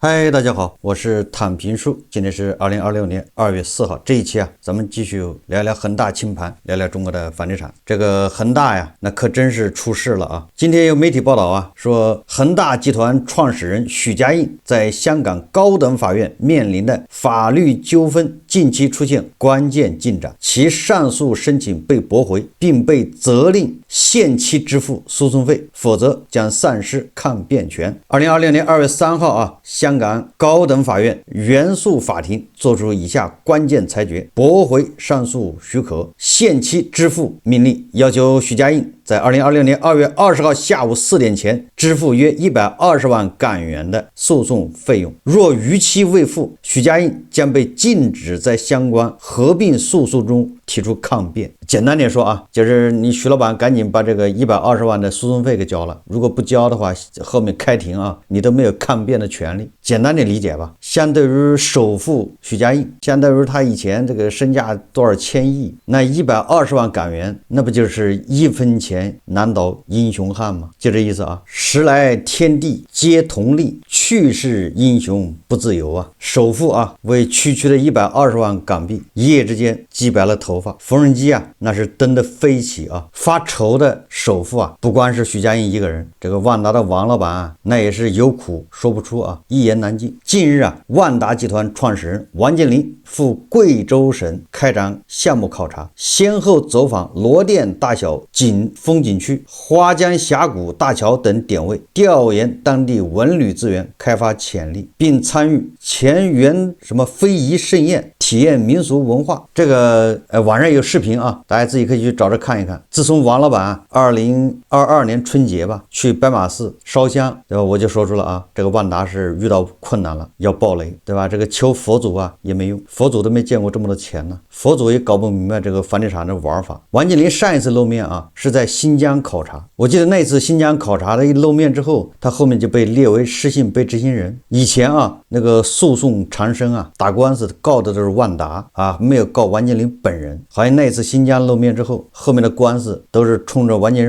嗨，大家好，我是躺平叔，今天是2026年2月4号。这一期咱们继续聊聊恒大清盘，聊聊中国的房地產。这個恒大呀，那可真是出事了啊！今天有媒體報道啊，說恒大集團創始人許家印在香港高等法院面臨的法律糾紛近期出現關鍵進展，其上訴申請被駁回，並被責令限期支付訴訟費，否則將喪失抗辯權。2026年2月3號啊，香港高等法院原訴法庭作出以下關鍵裁決，駁回上訴許可，限期支付命令，要求許家印在2026年2月20號下午4點前支付約120萬港元的訴訟費用，若逾期未付，許家印將被禁止在相關合併訴訟中提出抗辯。簡單點說啊，就是你許老闆趕緊把這個120萬的訴訟費給交了，如果不交的話，後面開庭啊，你都沒有抗辯的權利。簡單點理解吧，相對於首富許家印，相對於他以前這個身價多少千億，那120萬港元，那不就是一分錢難倒英雄漢嗎？就這意思啊。時來天地皆同力，去世英雄不自由啊。首富啊，為區區的120萬港幣，一夜之間擊白了頭髮，縫紉機啊，那是蹬得飛起啊。發愁的首富啊，不光是許家印一個人，這個萬達的王老闆啊，那也是有苦說不出啊，一言難盡。近日啊，萬達集團創始人王健林赴貴州省開展項目考察，先後走訪羅店大小風景區、花江峽谷大橋等點位，調研當地文旅資源開發潛力，並參與前園非遺盛宴，體驗民俗文化。這個網上有視頻啊，大家自己可以去找着看一看。自從王老闆2022年春節吧去白馬寺燒香，對吧？我就說出了啊，這個萬達是遇到困難了，要爆雷，對吧？這個求佛祖啊也沒用，佛祖都沒見過這麼多錢呢，佛祖也搞不明白這個房地產的玩法。王健林上一次露面啊是在新疆考察，我記得那次新疆考察的一露面之後，他後面就被列為失信被執行人。以前啊那個訴訟纏身啊，打官司告的都是萬達啊，沒有告王健林本人。好像那次新疆露面之後，後面的官司都是衝着王健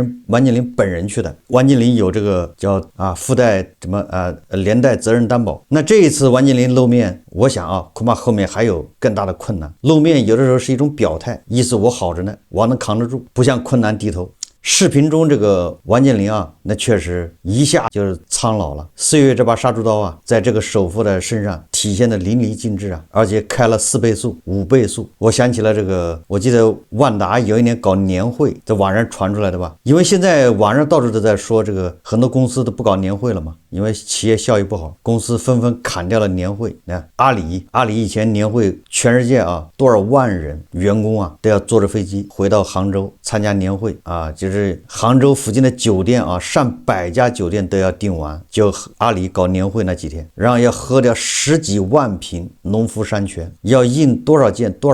林本人去的。王健林有這個叫附帶連帶責任擔保。那這一次王健林露面，我想啊，恐怕後面還有更大的困難。露面有的時候是一種表態，意思我好着呢，我能扛得住，不向困難低頭。視頻中這個王健林啊，那確實一下就是蒼老了。歲月這把殺豬刀啊，在這個首富的身上體現的淋漓盡致啊，而且開了4倍速、5倍速。我想起了這個，我記得萬達有一年搞年會，在網上傳出來的吧？因為現在網上到處都在說這個，很多公司都不搞年會了嘛，因為企業效益不好，公司紛紛砍掉了年會。阿里以前年會，全世界啊多少萬人員工啊都要坐着飛機回到杭州參加年會啊，就是杭州附近的酒店啊，上百家酒店都要訂完，就阿里搞年會那幾天，然後要喝掉10幾萬瓶農夫山泉，要印多少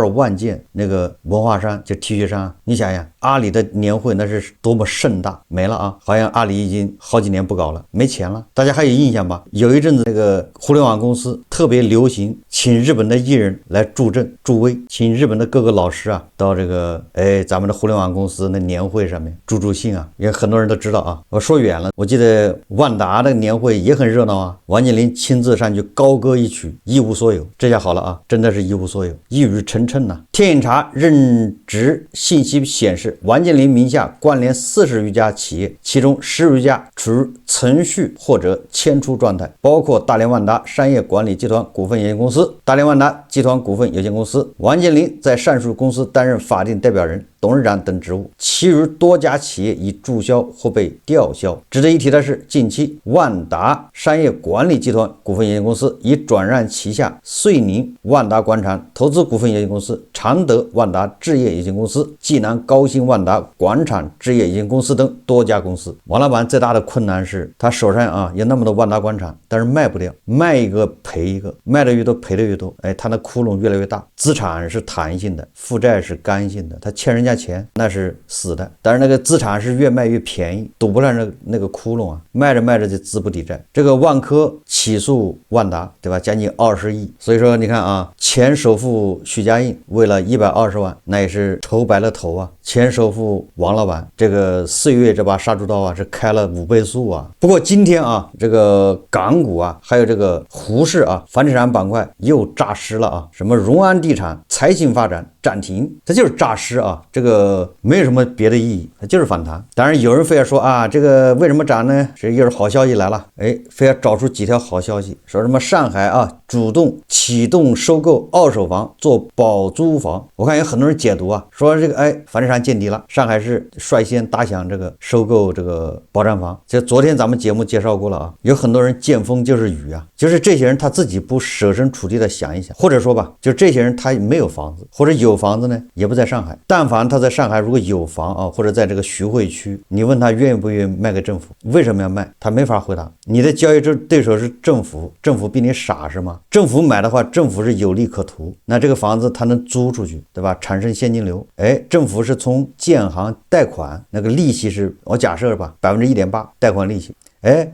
萬件那個文化衫，就 T 恤衫。你想想阿里的年會那是多麼盛大，沒了啊，好像阿里已經好幾年不搞了，沒錢了。大家還有印象吧？有一陣子那個互聯網公司特別流行請日本的藝人來助陣助威，請日本的各個老師啊到這個咱們的互聯網公司的年會上面助興啊，也很多人都知道啊。我說遠了，我記得萬達的年會也很熱鬧啊，王健林親自上去高歌一曲，一無所有。這下好了啊，真的是一無所有，一語成讖吶。天眼查任職信息顯示，王健林名下關聯40餘家企業，其中10餘家處於存續或者遷出狀態，包括大連萬達商業管理集團股份有限公司、大連萬達集團股份有限公司。王健林在上述公司擔任法定代表人、董事長等職務，其餘多家企業已註銷或被吊銷。值得一提的是，近期萬達商業管理集團股份有限公司已轉讓旗下遂寧萬達廣場投資股份有限公司、常德萬達置業有限公司、濟南高新萬達廣場置業有限公司等多家公司。王老闆最大的困難是他手上啊有那麼多萬達廣場，但是賣不掉，賣一個賠一個，賣的越多賠的越多，他的窟窿越來越大。資產是彈性的，負債是剛性的，他欠人家錢，那是死的。但是那個資產是越賣越便宜，堵不上那個窟窿啊，賣着賣着就資不抵債。這個萬科起訴萬達，對吧？將近20億。所以說你看啊，前首富許家印為了120萬，那也是愁白了頭啊。前首富王老板這個4月這把殺豬刀啊，是開了5倍速啊。不過今天啊，這個港股啊，還有這個滬市啊，房地產板塊又詐屍了啊。什麼榮安地產、財信發展暫停，它就是詐屍啊。這個沒有什麼別的意義，它就是反彈。當然有人非要說啊，這個為什麼漲呢？這又是好消息來了，哎，非要找出幾條好消息，說什麼上海啊主動啟動收購二手房做保租房。我看有很多人解读啊，說這個房地產見底了，上海市率先打響這個收購這個保障房。就昨天咱們節目介紹過了啊，有很多人見風就是雨啊，就是這些人他自己不設身處地的想一想，或者说吧，就这些人他没有房子，或者有房子呢也不在上海。但凡他在上海如果有房啊，或者在这個徐匯區，你問他願不願意賣給政府，為什麼要賣，他沒法回答。你的交易對手是政府，政府比你傻是嗎？政府買的話，政府是有利可圖，那這個房子他能租出去，對吧？產生現金流。政府是從建行貸款，那個利息是我假設吧，1.8%貸款利息。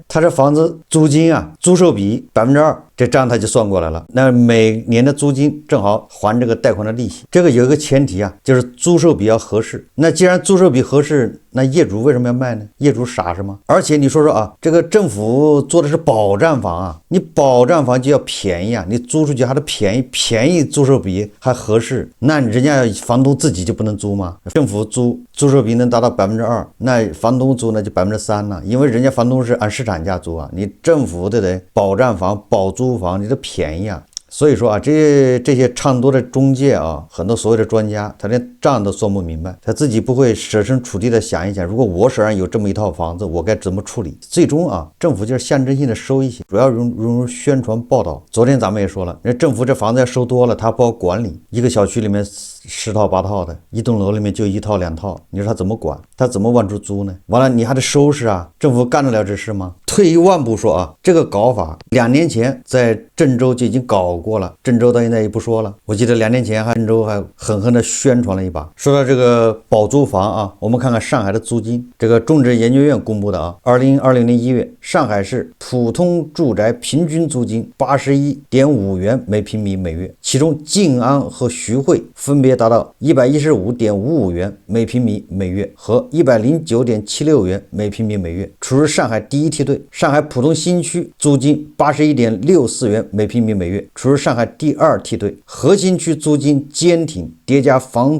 他這房子租金啊，租售比2%，這賬他就算過來了。那每年的租金正好還這個貸款的利息。這個有一個前提啊，就是租售比要合適。那既然租售比合適，那業主為什麼要賣呢？業主傻是嗎？而且你說啊，這個政府做的是保障房啊，你保障房就要便宜啊，你租出去還得便宜，便宜租售比還合適，那人家房東自己就不能租嗎？政府租售比能達到2%，那房東租那就3%了，因為人家房東是按市場價租啊，你政府对不对？保障房、保租房你都便宜啊。所以说啊，这些唱多的中介啊，很多所謂的專家，他連賬都算不明白，他自己不會設身處地的想一想，如果我手上有這麼一套房子，我該怎麼處理？最終啊，政府就是象徵性的收一些，主要用宣傳報道。昨天咱們也說了，人政府這房子要收多了，他不好管理，一個小區裡面10套8套的，一棟樓裡面就1套2套，你說他怎麼管？他怎麼往出租呢？完了你還得收拾啊，政府幹得了這事嗎？退一萬步說啊，這個搞法2年前在鄭州就已經搞過了，鄭州到現在也不說了。我記得2年前鄭州還狠狠的宣傳了一把。說到這個保租房啊，我們看看上海的租金，這個中指研究院公布的啊，2020年1月，上海市普通住宅平均租金81.5元每平米每月，其中靜安和徐匯分別達到115.55元每平米每月和109.76元每平米每月，處於上海第一梯隊。上海浦東新區租金81.64元每平米每月，處於上海第2梯隊。核心區租金堅挺，疊加房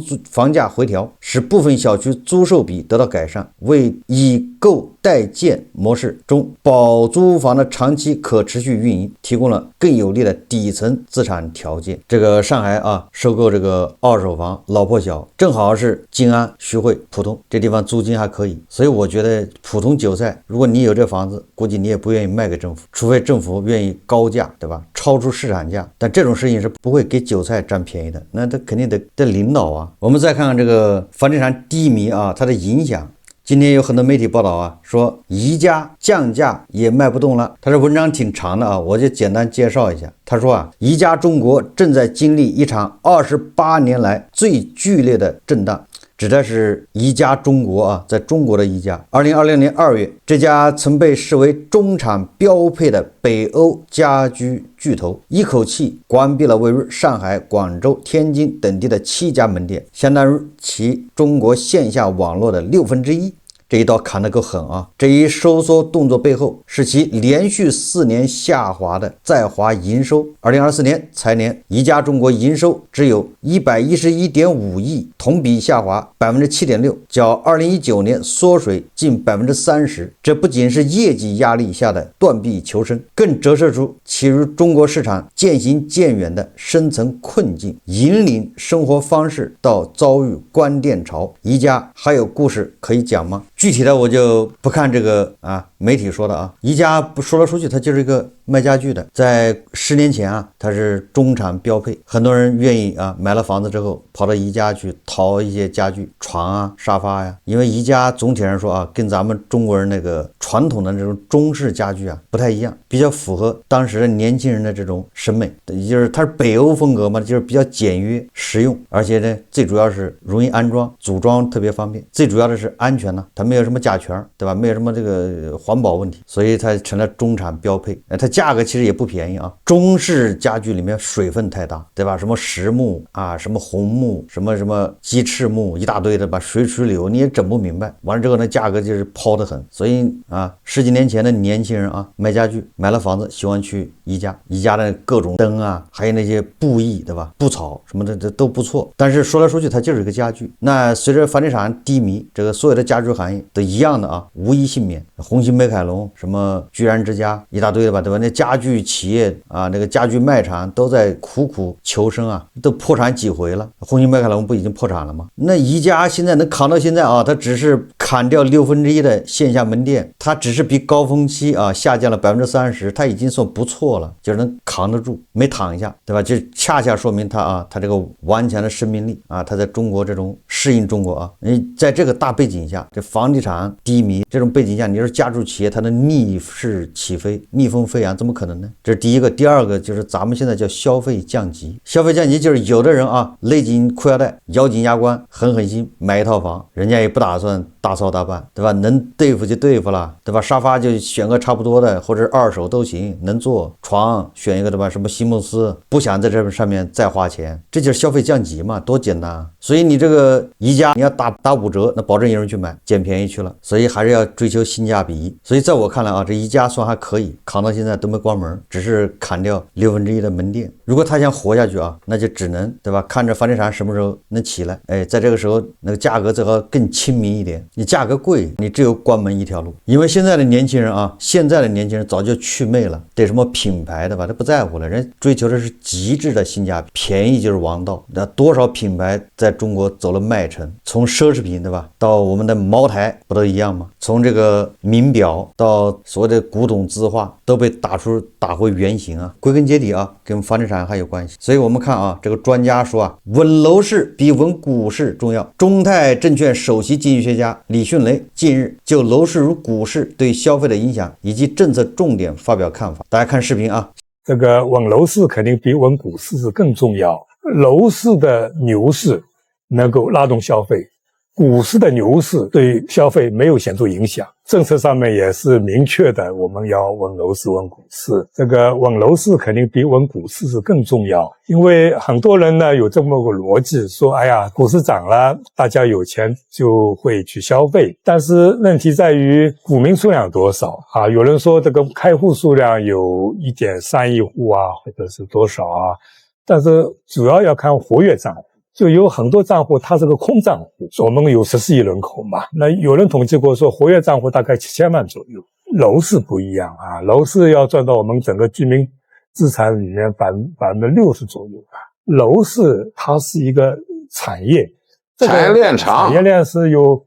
價回調，使部分小區租售比得到改善，為以購代建模式中保租房的長期可持續運營提供了更有利的底層資產條件。這個上海啊，收購這個二手房老破小，正好是靜安、徐匯、浦東這地方租金還可以，所以我覺得普通韭菜，如果你有這房子，估計你也不願意賣給政府，除非政府願意高價，對吧？超出市場價，但這種事情是不會給韭菜佔便宜的，那他肯定得領導啊。我們再看看這個房地產低迷啊，它的影響。今天有很多媒體報道啊，說宜家降價也賣不動了。他這文章挺長的啊，我就簡單介紹一下。他說啊，宜家中國正在經歷一場28年來最劇烈的震盪。指的是宜家中國啊，在中國的宜家。2020年2月，這家曾被視為中產標配的北歐家居巨頭，一口氣關閉了位於上海、廣州、天津等地的7家門店，相當於其中國線下網絡的1/6。這一刀砍得夠狠啊！這一收縮動作背後是其連續4年下滑的在華營收。2024年財年，宜家中國營收只有111.5億，同比下滑7.6%，較2019年縮水近30%。這不僅是業績壓力下的斷臂求生，更折射出其與中國市場漸行漸遠的深層困境。引領生活方式到遭遇關店潮，宜家還有故事可以講嗎？具體的我就不看這個啊媒体說的啊，宜家说来说去，它就是一个卖家具的，在10年前啊，它是中产标配，很多人愿意啊，买了房子之後跑到宜家去淘一些家具，床啊、沙發呀，因為宜家總體上說啊，跟咱們中國人那個傳統的那種中式家具啊不太一樣，比較符合當時的年輕人的這種審美，也就是它是北歐風格嘛，就是比較簡約實用，而且呢，最主要是容易安裝，組裝特別方便，最主要的是安全呢，它沒有什麼甲醛，對吧？沒有什麼這個環保問題，所以它成了中產標配。它價格其實也不便宜啊，中式家具裡面水分太大，對吧？什麼實木啊，什麼紅木，什麼雞翅木，一大堆的吧，水流你也整不明白。完了之後呢，價格就是拋得很，所以啊，10幾年前的年輕人啊，買家具買了房子喜歡去宜家，宜家的各種燈啊，還有那些布藝，對吧？布草什麼的這都不錯。但是說來說去，它就是一個家具。那隨着房地產低迷，這個所有的家具行業都一樣的啊，無一幸免。紅星美凱龍、什麼居然之家，一大堆的吧，對吧？那家具企業啊，那個家具賣場都在苦苦求生啊，都破產幾回了。紅星美凱龍不已經破產了嗎？那宜家現在能扛到現在啊，它只是砍掉1/6的線下門店，它只是比高峰期啊下降了30%，它已經算不錯了，就是能扛得住，沒躺下，對吧？就恰恰說明它這個頑強的生命力啊，它在中國這種適應中國啊，你在這個大背景下，這房地產低迷這種背景下，你說家族企業它能逆勢起飛、逆風飛揚，怎麼可能呢？這是第一個。第二個就是咱們現在叫消費降級，消費降級就是有的人啊勒緊褲腰帶、咬緊牙關、狠心買一套房，人家也不打算大操大辦，對吧？能對付就對付了，對吧？沙發就選個差不多的，或者二手都行，能坐。床選一個，對吧？什麼席夢思，不想在這上面再花錢，這就是消費降級嘛，多簡單啊！所以你這個宜家你要打5折，那保證有人去買，撿便宜去了。所以還是要追求性價比。所以在我看來啊，這宜家算還可以，扛到現在都沒關門，只是砍掉1/6的門店。如果他想活下去啊，那就只能，對吧？看着房地產什麼時候能起來，哎，在這個時候那個價格最好更親民一點。你價格貴，你只有關門一條路。因為現在的年輕人啊，現在的年輕人早就祛魅了，對什麼品牌的吧，他不在乎了，人追求的是極致的性價比，便宜就是王道。那多少品牌在中國走了麥城，從奢侈品，對吧，到我們的茅台不都一樣嗎？從這個名表到所謂的古董字畫，都被打回原形啊。歸根結底啊，跟房地產還有關係。所以我們看啊，這個專家說啊，穩樓市比穩股市重要。中泰證券首席經濟學家李迅雷近日就樓市與股市對消費的影響以及政策重點發表看法。大家看視頻啊。這個穩樓市肯定比穩股市是更重要。樓市的牛市能夠拉動消費，股市的牛市對消費沒有顯著影響。政策上面也是明確的，我們要穩樓市、穩股市。這個穩樓市肯定比穩股市是更重要，因為很多人呢有這麼個邏輯，說哎呀，股市漲了，大家有錢就會去消費。但是問題在於股民數量多少啊？有人說這個開戶數量有1.3億戶啊，或者是多少啊？但是主要要看活躍賬戶，就有很多賬戶它是個空賬戶。我們有14億人口嘛，那有人統計過說活躍賬戶大概7000萬左右。樓市不一樣啊，樓市要佔到我們整個居民資產裡面60%左右吧。樓市它是一個產業，產業鏈長，產業鏈是有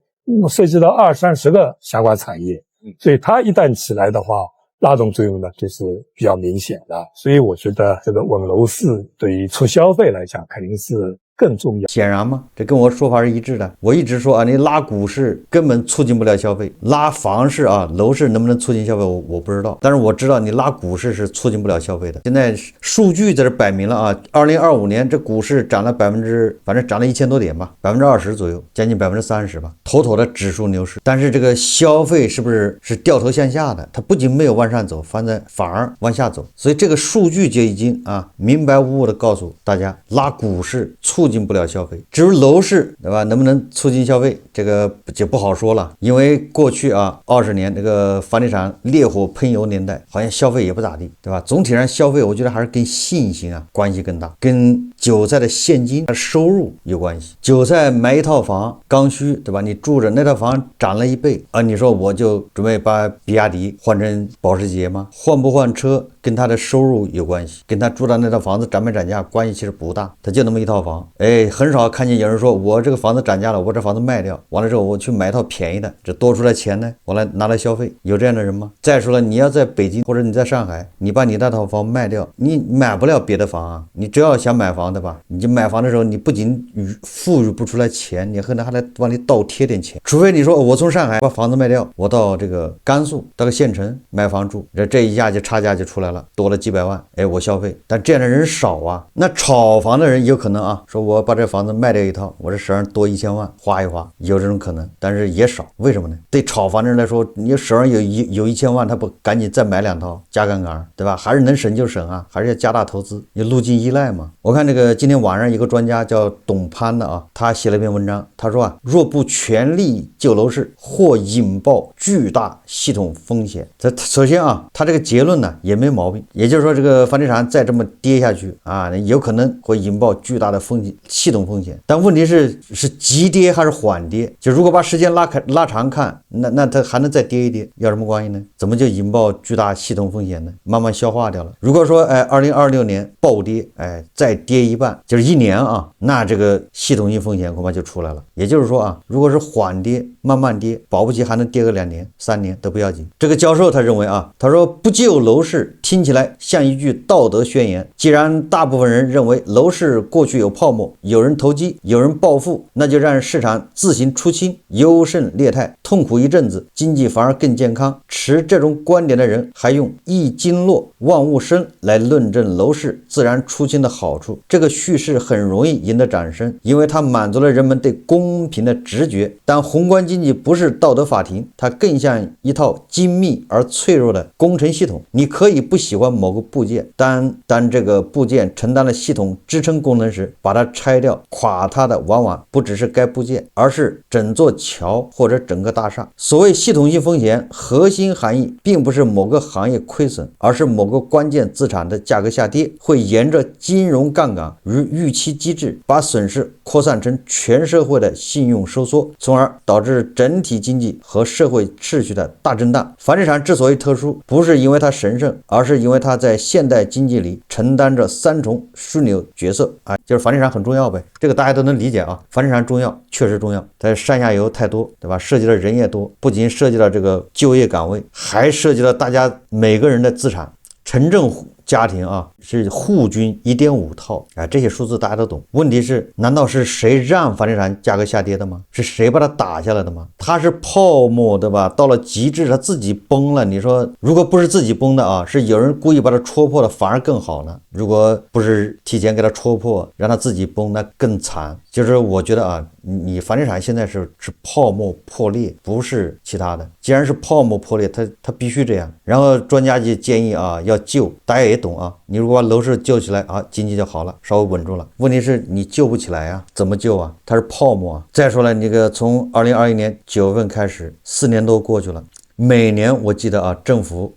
涉及到20-30個相關產業，所以它一旦起來的話，拉動作用呢就是比較明顯的。所以我覺得這個穩樓市對於促消費來講肯定是更重要。顯然嘛，這跟我說法是一致的。我一直說啊，你拉股市根本促進不了消費，拉房市啊，樓市能不能促進消費我不知道，但是我知道你拉股市是促進不了消費的。現在數據在這擺明了啊，2025年這股市漲了反正漲了1000多點吧，20%左右，將近30%吧，妥妥的指數牛市。但是這個消費是不是掉頭向下的？它不僅沒有往上走，反而往下走。所以這個數據就已經啊明白無誤的告訴大家，拉股市促進不了消費。至於樓市，對吧？能不能促進消費，這個就不好說了。因為過去啊20年這個房地產烈火噴油年代，好像消費也不咋地，對吧？總體上消費，我覺得還是跟信心啊關係更大，跟韭菜的現金收入有關係。韭菜買一套房剛需，對吧？你住着那套房漲了1倍啊，你說我就準備把比亞迪換成保時捷嗎？換不換車跟他的收入有關係，跟他住的那套房子漲沒漲價關係其實不大，他就那麼一套房，很少看見有人說我这個房子漲價了，我這房子賣掉，完了之後我去買一套便宜的，這多出來錢呢，我來拿來消費，有這樣的人嗎？再說了，你要在北京或者你在上海，你把你那套房賣掉，你買不了別的房啊，你只要想買房的吧，你就買房的時候，你不僅富裕不出來錢，你可能還得往裡倒貼點錢，除非你說我從上海把房子賣掉，我到這個甘肅到個縣城買房住，這一下就差價就出來了，多了幾百萬，我消費，但這樣的人少啊。那炒房的人有可能啊，說我把這房子賣掉一套，我這手上多1000萬花一花，有這種可能，但是也少。為什麼呢？对炒房的人來說，你手上有1000萬，他不趕緊再買2套加槓桿，對吧？還是能省就省啊，還是要加大投資，有路徑依賴嘛。我看這個今天晚上一個專家叫董潘的啊，他寫了一篇文章，他說啊，若不全力救樓市，或引爆巨大系統風險。首先啊，他這個結論呢也沒毛病，也就是說這個房地產再這麼跌下去啊，有可能會引爆巨大的系統風險。但問題是急跌還是緩跌？就如果把時间拉長看，那它還能再跌一跌，有什麼關係呢？怎麼就引爆巨大系統風險呢？慢慢消化掉了。如果說2026年暴跌，再跌一半，就是1年啊，那這個系統性風險恐怕就出來了。也就是說啊，如果是緩跌慢慢跌，保不齊還能跌個2年3年都不要緊。這個教授他認為啊，他說不救樓市聽起來像一句道德宣言。既然大部分人認為樓市過去有泡沫，有人投機，有人暴富，那就讓市場自行出清，優勝劣汰，痛苦一陣子，經濟反而更健康。持這種觀點的人還用一經落萬物生來論證樓市自然出清的好處。這個敘事很容易贏得掌聲，因為它滿足了人們對公平的直覺。但宏觀經濟不是道德法庭，它更像一套精密而脆弱的工程系統。你可以不喜歡某個部件，当這個部件承擔了系統支撐功能時，把它拆掉，垮塌的往往不只是該部件，而是整座橋或者整個大廈。所謂系統性風險核心含義並不是某個行業虧損，而是某個關鍵資產的價格下跌，會沿着金融槓桿與預期機制把損失擴散成全社會的信用收縮，從而導致整體經濟和社會秩序的大震盪。房地產之所以特殊，不是因為它神聖，而是因為它在現代經濟裡承擔着3重樞紐角色啊，就是房地產很重要唄，這個大家都能理解啊。房地產重要，確實重要，它上下游太多，對吧？涉及的人也多，不僅涉及到這個就業崗位，還涉及到大家每個人的資產。城鎮家庭啊，是戶均1.5套啊，這些數字大家都懂。問題是，難道是誰讓房地產價格下跌的嗎？是誰把它打下來的嗎？它是泡沫，對吧？到了極致，它自己崩了。你說，如果不是自己崩的啊，是有人故意把它戳破的，反而更好呢。如果不是提前給它戳破，讓它自己崩，那更慘。就是我覺得啊，你房地產現在是泡沫破裂，不是其他的。既然是泡沫破裂，它必須這樣。然後專家就建議啊，要救，大家也懂啊。你如果把樓市救起來啊，經濟就好了，稍微穩住了。問題是你救不起來啊，怎麼救啊？它是泡沫啊。再說了，那個從2021年9月份開始，4年多過去了。每年我記得啊，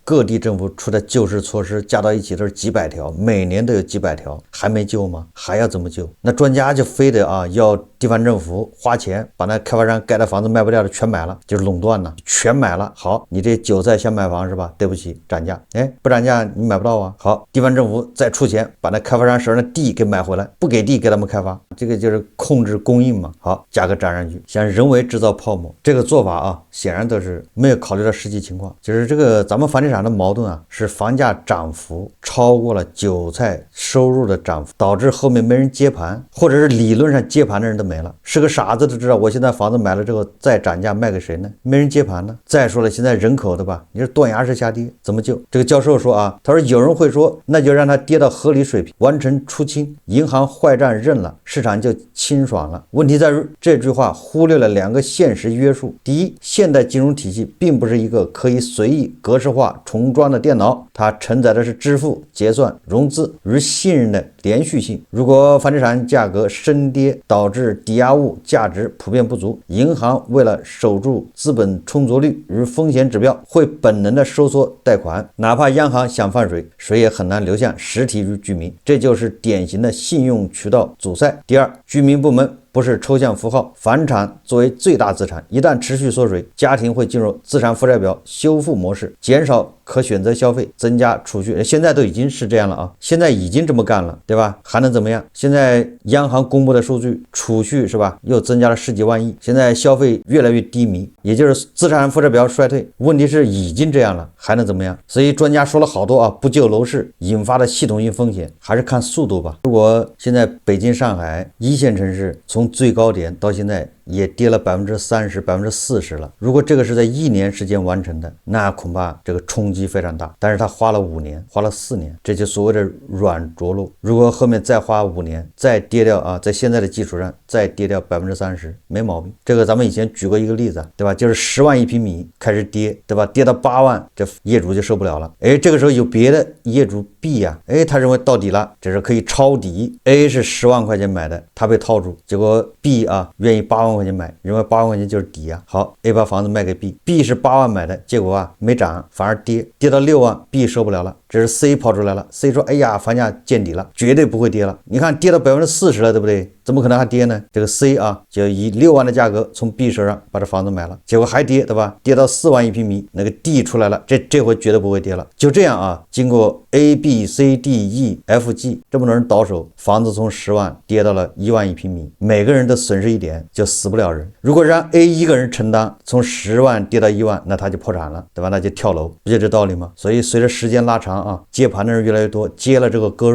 各地政府出的救市措施加到一起都是幾百條，每年都有幾百條，還沒救嗎？還要怎麼救？那專家就非得啊，要地方政府花錢把那開發商蓋的房子賣不掉的全買了，就是垄斷了，全買了。好，你這韭菜想買房是吧？对不起，漲價，不漲價你買不到啊。好，地方政府再出錢把那開發商手上的地給買回來，不給地給他們開發，這個就是控制供應嘛。好，價格漲上去，想人為制造泡沫，這個做法啊，顯然都是沒有考慮到實際情況。就是這個咱們房地產的矛盾啊，是房價漲幅超過了韭菜收入的漲幅，導致後面沒人接盤，或者是理論上接盤的人都沒了。是個傻子都知道，我現在房子買了之後再漲價賣給誰呢？沒人接盤呢。再說了，現在人口的吧，你是斷崖式下跌，怎麼救？這個教授說啊，他說有人會說，那就讓它跌到合理水平，完成出清，銀行壞賬認了，市場就清爽了。問題在於這句話忽略了2個現實約束。第一，現代金融體系並不是一個可以隨意格式化重裝的電腦，它承載的是支付、結算、融資與信任的連續性。如果房地產價格升跌導致抵押物價值普遍不足，銀行為了守住資本充足率與風險指標，會本能的收縮貸款，哪怕央行想放水，水也很難流向實體與居民，這就是典型的信用渠道阻塞。第二，居民部門不是抽象符號，房產作為最大資產，一旦持續縮水，家庭會進入資產負債表修復模式，減少可選擇消費，增加儲蓄，現在都已經是這樣了啊，現在已經這麼幹了，對吧？還能怎麼樣？現在央行公布的數據，儲蓄是吧，又增加了10幾萬億，現在消費越來越低迷，也就是資產負債表衰退。問題是已經這樣了，還能怎麼樣？所以專家說了好多啊，不救楼市引發的系統性風險，還是看速度吧。如果現在北京、上海一線城市從最高點到現在也跌了30%、40%了。如果這個是在1年時間完成的，那恐怕這個衝擊非常大。但是他花了5年，花了4年，這就所謂的軟着陸。如果後面再花5年，再跌掉啊，在現在的基礎上再跌掉30%，沒毛病。這個咱們以前舉過一個例子，對吧？就是10萬一平米開始跌，對吧？跌到8萬，這業主就受不了了。哎，這個時候有別的業主 B 呀，哎，他認為到底了，這是可以抄底。A 是10萬塊錢買的，他被套住，結果 B 啊願意8萬塊錢買，認為8萬塊錢就是底啊。好 ，A 把房子賣給 B，B 是8萬買的，結果啊沒漲，反而跌到6萬 ，B 受不了了。这是 C 跑出來了 ，C 說：“哎呀，房價見底了，絕對不會跌了。你看跌到40%了，對不對？怎麼可能還跌呢？這個 C 啊，就以6萬的價格從 B 手上把這房子買了，結果還跌，對吧？跌到4萬一平米，那個 D 出來了，這回絕對不會跌了。就這樣啊，經過 A、B、C、D、E、F、G 這麼多人倒手，房子從10萬跌到了1萬一平米，每個人都損失一點，就死不了人。如果讓 A 一個人承擔，從10萬跌到1萬，那他就破產了，對吧？那就跳樓，不就這道理嗎？所以隨着時間拉長。接盤的人越來越多，接了這個割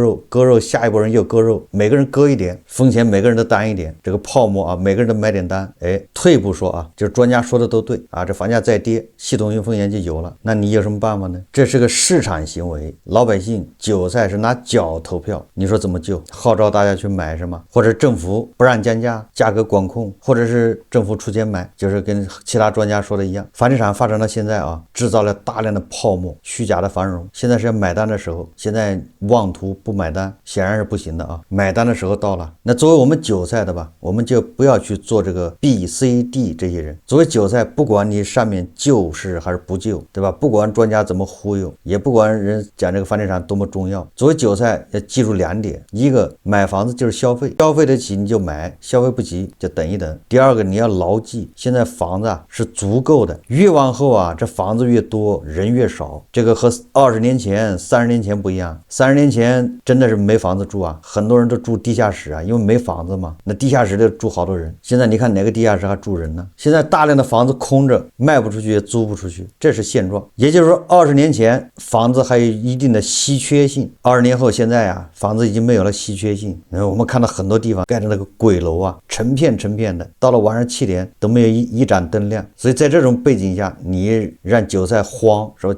肉，下一波人又割肉，每個人割一點，風險每個人都擔一點，這個泡沫啊，每個人都買點單。哎，退一步說啊，就是專家說的都對啊，這房價再跌，系統性風險就有了，那你有什麼辦法呢？這是個市場行為，老百姓韭菜是拿腳投票，你說怎麼救？號召大家去買是嗎？或者政府不讓降價，價格管控，或者是政府出錢買，就是跟其他專家說的一樣，房地產發展到現在啊，制造了大量的泡沫，虛假的繁榮，現在是要買單的時候，現在妄圖不買單顯然是不行的啊！買單的時候到了，那作為我們韭菜的吧，我們就不要去做這個 B、C、D 這些人。作為韭菜，不管你上面救市還是不救，對吧？不管專家怎麼忽悠，也不管人講這個房地產多麼重要，作為韭菜要記住2點：一個，買房子就是消費，消費得起你就買，消費不起就等一等。第二個，你要牢記，現在房子啊是足夠的，越往後啊這房子越多，人越少，這個和20年前、30年前不一樣。30年前真的是沒房子住啊，很多人都住地下室啊，因為沒房子嘛。那地下室就住好多人。现在你看哪個地下室還住人呢？現在大量的房子空着，賣不出去也租不出去，這是現狀。也就是說，20年前房子還有一定的稀缺性，20年後現在啊，房子已經沒有了稀缺性。我們看到很多地方蓋的那個鬼樓啊，成片的，到了晚上7點都沒有一盞燈亮。所以在這種背景下，你讓韭菜慌，說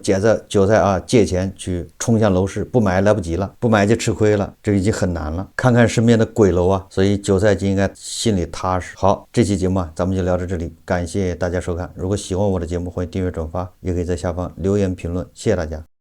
韭菜啊借錢去衝向樓市，不買來不及了，不買就吃虧了，這已經很難了。看看身邊的鬼樓啊，所以韭菜就應該心裡踏實。好，這期節目啊，咱們就聊到這裡，感謝大家收看。如果喜歡我的節目，歡迎訂閱轉發，也可以在下方留言評論，謝謝大家。